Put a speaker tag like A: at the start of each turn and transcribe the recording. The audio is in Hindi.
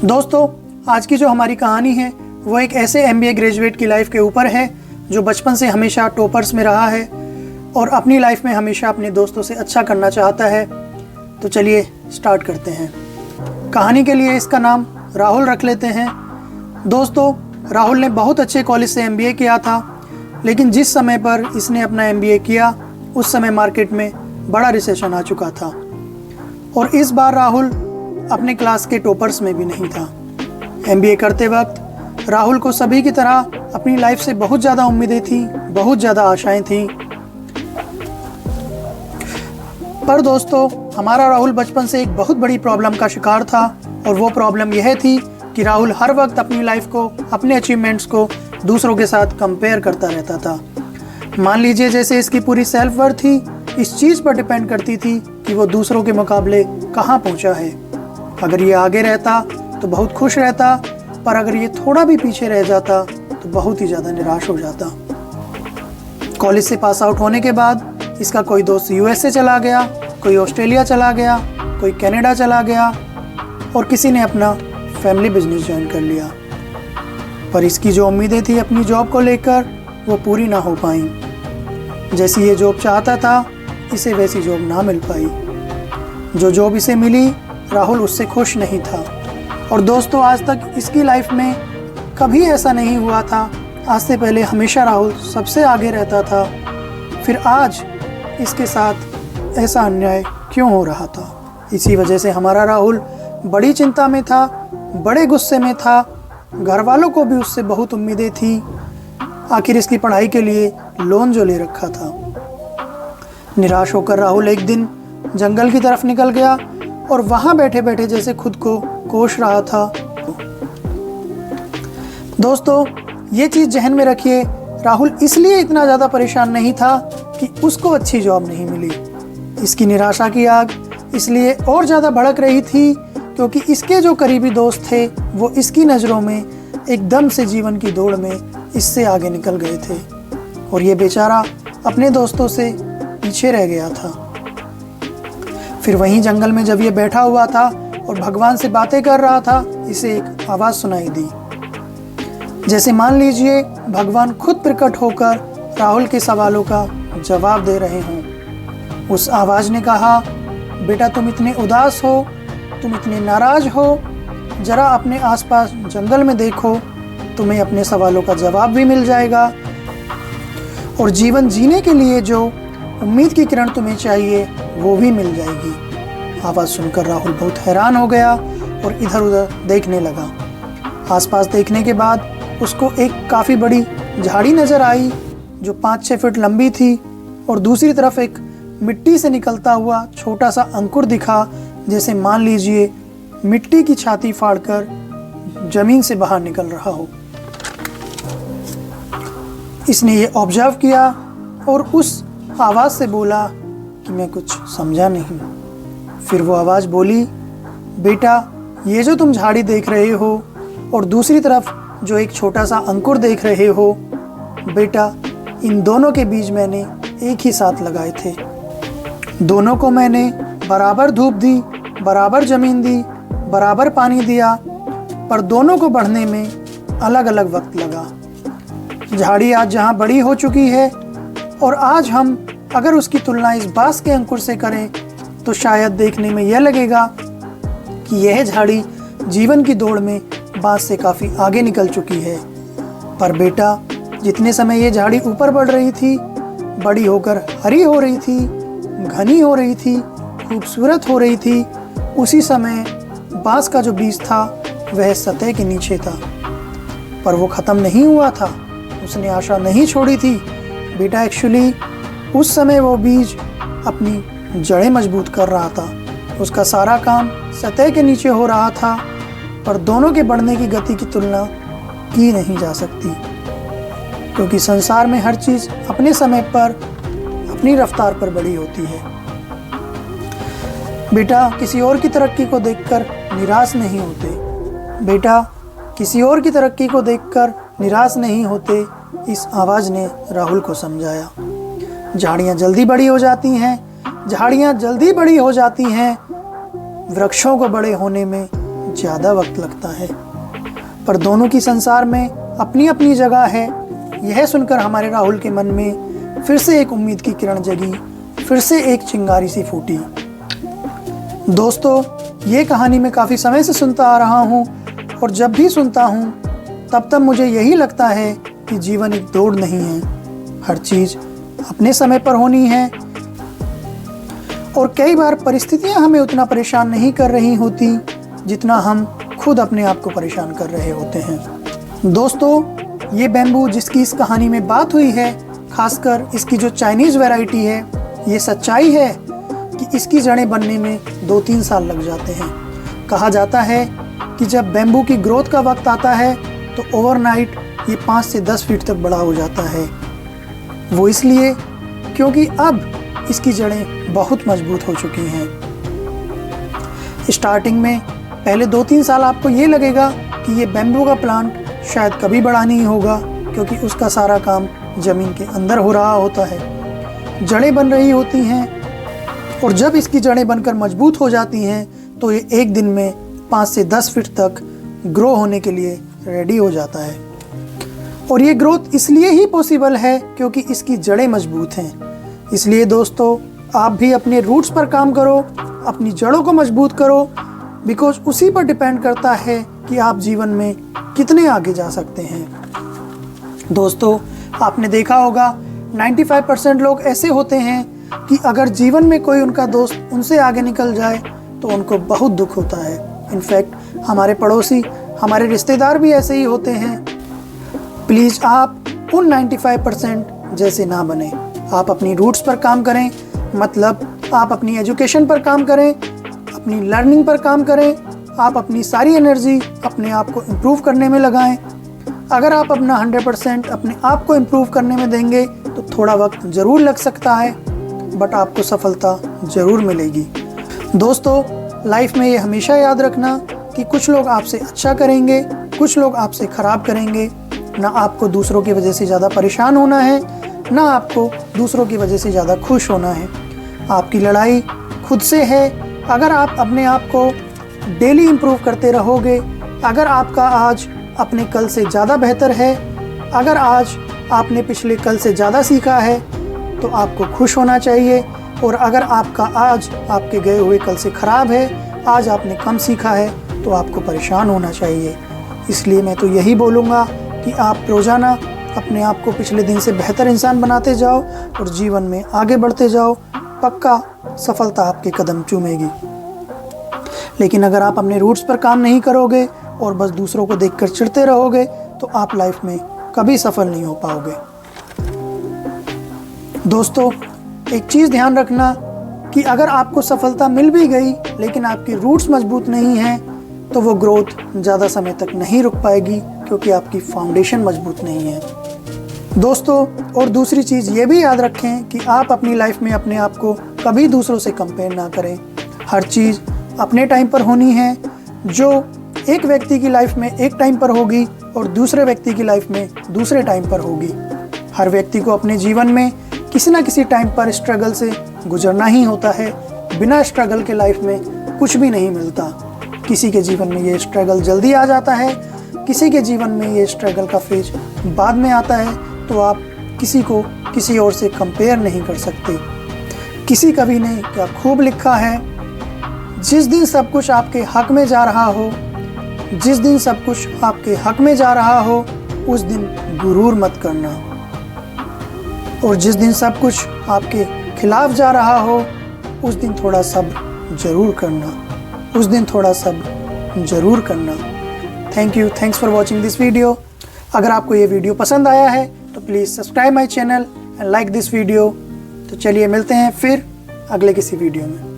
A: दोस्तों, आज की जो हमारी कहानी है वो एक ऐसे एमबीए ग्रेजुएट की लाइफ के ऊपर है जो बचपन से हमेशा टॉपर्स में रहा है और अपनी लाइफ में हमेशा अपने दोस्तों से अच्छा करना चाहता है। तो चलिए स्टार्ट करते हैं। कहानी के लिए इसका नाम राहुल रख लेते हैं। दोस्तों, राहुल ने बहुत अच्छे कॉलेज से एमबीए किया था, लेकिन जिस समय पर इसने अपना एमबीए किया उस समय मार्केट में बड़ा रिसेशन आ चुका था और इस बार राहुल अपने क्लास के टॉपर्स में भी नहीं था। एमबीए करते वक्त राहुल को सभी की तरह अपनी लाइफ से बहुत ज़्यादा उम्मीदें थीं, बहुत ज़्यादा आशाएं थीं। पर दोस्तों, हमारा राहुल बचपन से एक बहुत बड़ी प्रॉब्लम का शिकार था और वो प्रॉब्लम यह थी कि राहुल हर वक्त अपनी लाइफ को, अपने अचीवमेंट्स को दूसरों के साथ कंपेयर करता रहता था। मान लीजिए जैसे इसकी पूरी सेल्फ वर्थ ही इस चीज़ पर डिपेंड करती थी कि वो दूसरों के मुकाबले कहाँ पहुँचा है। अगर ये आगे रहता तो बहुत खुश रहता, पर अगर ये थोड़ा भी पीछे रह जाता तो बहुत ही ज़्यादा निराश हो जाता। कॉलेज से पास आउट होने के बाद इसका कोई दोस्त यूएसए चला गया, कोई ऑस्ट्रेलिया चला गया, कोई कनाडा चला गया और किसी ने अपना फैमिली बिजनेस ज्वाइन कर लिया। पर इसकी जो उम्मीदें थी अपनी जॉब को लेकर वो पूरी ना हो पाई। जैसी ये जॉब चाहता था इसे वैसी जॉब ना मिल पाई। जो जॉब इसे मिली राहुल उससे खुश नहीं था। और दोस्तों, आज तक इसकी लाइफ में कभी ऐसा नहीं हुआ था। आज से पहले हमेशा राहुल सबसे आगे रहता था, फिर आज इसके साथ ऐसा अन्याय क्यों हो रहा था। इसी वजह से हमारा राहुल बड़ी चिंता में था, बड़े गुस्से में था। घर वालों को भी उससे बहुत उम्मीदें थी। आखिर इसकी पढ़ाई के लिए लोन जो ले रखा था। निराश होकर राहुल एक दिन जंगल की तरफ निकल गया और वहाँ बैठे बैठे जैसे खुद को कोस रहा था। दोस्तों, ये चीज़ जहन में रखिए, राहुल इसलिए इतना ज़्यादा परेशान नहीं था कि उसको अच्छी जॉब नहीं मिली। इसकी निराशा की आग इसलिए और ज़्यादा भड़क रही थी क्योंकि इसके जो करीबी दोस्त थे वो इसकी नज़रों में एकदम से जीवन की दौड़ में इससे आगे निकल गए थे और ये बेचारा अपने दोस्तों से पीछे रह गया था। फिर वहीं जंगल में जब ये बैठा हुआ था और भगवान से बातें कर रहा था, इसे एक आवाज़ सुनाई दी। जैसे मान लीजिए भगवान खुद प्रकट होकर राहुल के सवालों का जवाब दे रहे हों। उस आवाज़ ने कहा, बेटा तुम इतने उदास हो, तुम इतने नाराज़ हो, ज़रा अपने आसपास जंगल में देखो, तुम्हें अपने सवालों का जवाब भी मिल जाएगा और जीवन जीने के लिए जो उम्मीद की किरण तुम्हें चाहिए वो भी मिल जाएगी। आवाज़ सुनकर राहुल बहुत हैरान हो गया और इधर उधर देखने लगा। आसपास देखने के बाद उसको एक काफ़ी बड़ी झाड़ी नज़र आई जो 5-6 फीट लंबी थी और दूसरी तरफ एक मिट्टी से निकलता हुआ छोटा सा अंकुर दिखा, जैसे मान लीजिए मिट्टी की छाती फाड़कर ज़मीन से बाहर निकल रहा हो। इसने ये ऑब्जर्व किया और उस आवाज़ से बोला कि मैं कुछ समझा नहीं। फिर वो आवाज़ बोली, बेटा ये जो तुम झाड़ी देख रहे हो और दूसरी तरफ जो एक छोटा सा अंकुर देख रहे हो, बेटा इन दोनों के बीज मैंने एक ही साथ लगाए थे। दोनों को मैंने बराबर धूप दी, बराबर ज़मीन दी, बराबर पानी दिया, पर दोनों को बढ़ने में अलग अलग वक्त लगा। झाड़ी आज जहाँ बड़ी हो चुकी है और आज हम अगर उसकी तुलना इस बांस के अंकुर से करें तो शायद देखने में यह लगेगा कि यह झाड़ी जीवन की दौड़ में बांस से काफ़ी आगे निकल चुकी है। पर बेटा, जितने समय ये झाड़ी ऊपर बढ़ रही थी, बड़ी होकर हरी हो रही थी, घनी हो रही थी, खूबसूरत हो रही थी, उसी समय बांस का जो बीज था वह सतह के नीचे था। पर वो ख़त्म नहीं हुआ था, उसने आशा नहीं छोड़ी थी। बेटा, एक्चुअली उस समय वो बीज अपनी जड़ें मजबूत कर रहा था। उसका सारा काम सतह के नीचे हो रहा था, पर दोनों के बढ़ने की गति की तुलना की नहीं जा सकती क्योंकि संसार में हर चीज़ अपने समय पर, अपनी रफ्तार पर बड़ी होती है। बेटा, किसी और की तरक्की को देखकर निराश नहीं होते। बेटा, किसी और की तरक्की को देखकर निराश नहीं होते, इस आवाज़ ने राहुल को समझाया। झाड़ियाँ जल्दी बड़ी हो जाती हैं, झाड़ियाँ जल्दी बड़ी हो जाती हैं। वृक्षों को बड़े होने में ज़्यादा वक्त लगता है, पर दोनों की संसार में अपनी अपनी जगह है। यह सुनकर हमारे राहुल के मन में फिर से एक उम्मीद की किरण जगी, फिर से एक चिंगारी सी फूटी। दोस्तों, ये कहानी मैं काफ़ी समय से सुनता आ रहा हूँ और जब भी सुनता हूँ तब मुझे यही लगता है कि जीवन एक दौड़ नहीं है, हर चीज़ अपने समय पर होनी है। और कई बार परिस्थितियाँ हमें उतना परेशान नहीं कर रही होती जितना हम खुद अपने आप को परेशान कर रहे होते हैं। दोस्तों, ये बैम्बू जिसकी इस कहानी में बात हुई है, खासकर इसकी जो चाइनीज़ वैरायटी है, ये सच्चाई है कि इसकी जड़ें बनने में 2-3 साल लग जाते हैं। कहा जाता है कि जब बैम्बू की ग्रोथ का वक्त आता है तो ओवरनाइट ये 5 से 10 फीट तक बड़ा हो जाता है। वो इसलिए क्योंकि अब इसकी जड़ें बहुत मजबूत हो चुकी हैं। स्टार्टिंग में पहले 2-3 साल आपको ये लगेगा कि ये बैम्बू का प्लांट शायद कभी बड़ा नहीं होगा, क्योंकि उसका सारा काम ज़मीन के अंदर हो रहा होता है, जड़ें बन रही होती हैं। और जब इसकी जड़ें बनकर मजबूत हो जाती हैं तो ये एक दिन में 5 से 10 फीट तक ग्रो होने के लिए रेडी हो जाता है। और ये ग्रोथ इसलिए ही पॉसिबल है क्योंकि इसकी जड़ें मजबूत हैं। इसलिए दोस्तों, आप भी अपने रूट्स पर काम करो, अपनी जड़ों को मजबूत करो, बिकॉज उसी पर डिपेंड करता है कि आप जीवन में कितने आगे जा सकते हैं। दोस्तों, आपने देखा होगा 95% लोग ऐसे होते हैं कि अगर जीवन में कोई उनका दोस्त उनसे आगे निकल जाए तो उनको बहुत दुख होता है। इनफैक्ट हमारे पड़ोसी, हमारे रिश्तेदार भी ऐसे ही होते हैं। प्लीज़ आप उन 95% जैसे ना बने। आप अपनी रूट्स पर काम करें, मतलब आप अपनी एजुकेशन पर काम करें, अपनी लर्निंग पर काम करें। आप अपनी सारी एनर्जी अपने आप को इम्प्रूव करने में लगाएं। अगर आप अपना 100% अपने आप को इम्प्रूव करने में देंगे तो थोड़ा वक्त ज़रूर लग सकता है, बट आपको सफलता ज़रूर मिलेगी। दोस्तों, लाइफ में ये हमेशा याद रखना कि कुछ लोग आपसे अच्छा करेंगे, कुछ लोग आपसे ख़राब करेंगे। ना आपको दूसरों की वजह से ज़्यादा परेशान होना है, ना आपको दूसरों की वजह से ज़्यादा खुश होना है। आपकी लड़ाई खुद से है। अगर आप अपने आप को डेली इम्प्रूव करते रहोगे, अगर आपका आज अपने कल से ज़्यादा बेहतर है, अगर आज आपने पिछले कल से ज़्यादा सीखा है तो आपको खुश होना चाहिए। और अगर आपका आज आपके गए हुए कल से ख़राब है, आज आपने कम सीखा है, तो आपको परेशान होना चाहिए। इसलिए मैं तो यही बोलूँगा कि आप रोज़ाना अपने आप को पिछले दिन से बेहतर इंसान बनाते जाओ और जीवन में आगे बढ़ते जाओ। पक्का सफलता आपके कदम चूमेगी। लेकिन अगर आप अपने रूट्स पर काम नहीं करोगे और बस दूसरों को देखकर चिढ़ते रहोगे तो आप लाइफ में कभी सफल नहीं हो पाओगे। दोस्तों, एक चीज़ ध्यान रखना कि अगर आपको सफलता मिल भी गई लेकिन आपकी रूट्स मजबूत नहीं हैं तो वो ग्रोथ ज़्यादा समय तक नहीं रुक पाएगी, क्योंकि आपकी फाउंडेशन मजबूत नहीं है। दोस्तों, और दूसरी चीज़ ये भी याद रखें कि आप अपनी लाइफ में अपने आप को कभी दूसरों से कंपेयर ना करें। हर चीज़ अपने टाइम पर होनी है। जो एक व्यक्ति की लाइफ में एक टाइम पर होगी और दूसरे व्यक्ति की लाइफ में दूसरे टाइम पर होगी। हर व्यक्ति को अपने जीवन में किसी न किसी टाइम पर स्ट्रगल से गुजरना ही होता है। बिना स्ट्रगल के लाइफ में कुछ भी नहीं मिलता। किसी के जीवन में ये स्ट्रगल जल्दी आ जाता है, किसी के जीवन में ये स्ट्रगल का फेज बाद में आता है। तो आप किसी को किसी और से कंपेयर नहीं कर सकते। किसी कवि ने क्या खूब लिखा है, जिस दिन सब कुछ आपके हक में जा रहा हो, जिस दिन सब कुछ आपके हक में जा रहा हो, उस दिन गुरूर मत करना। और जिस दिन सब कुछ आपके खिलाफ जा रहा हो, उस दिन थोड़ा सब्र जरूर करना, उस दिन थोड़ा सब्र जरूर करना। Thanks for watching this video. अगर आपको ये वीडियो पसंद आया है तो please subscribe my channel and like this video. तो चलिए मिलते हैं फिर अगले किसी वीडियो में।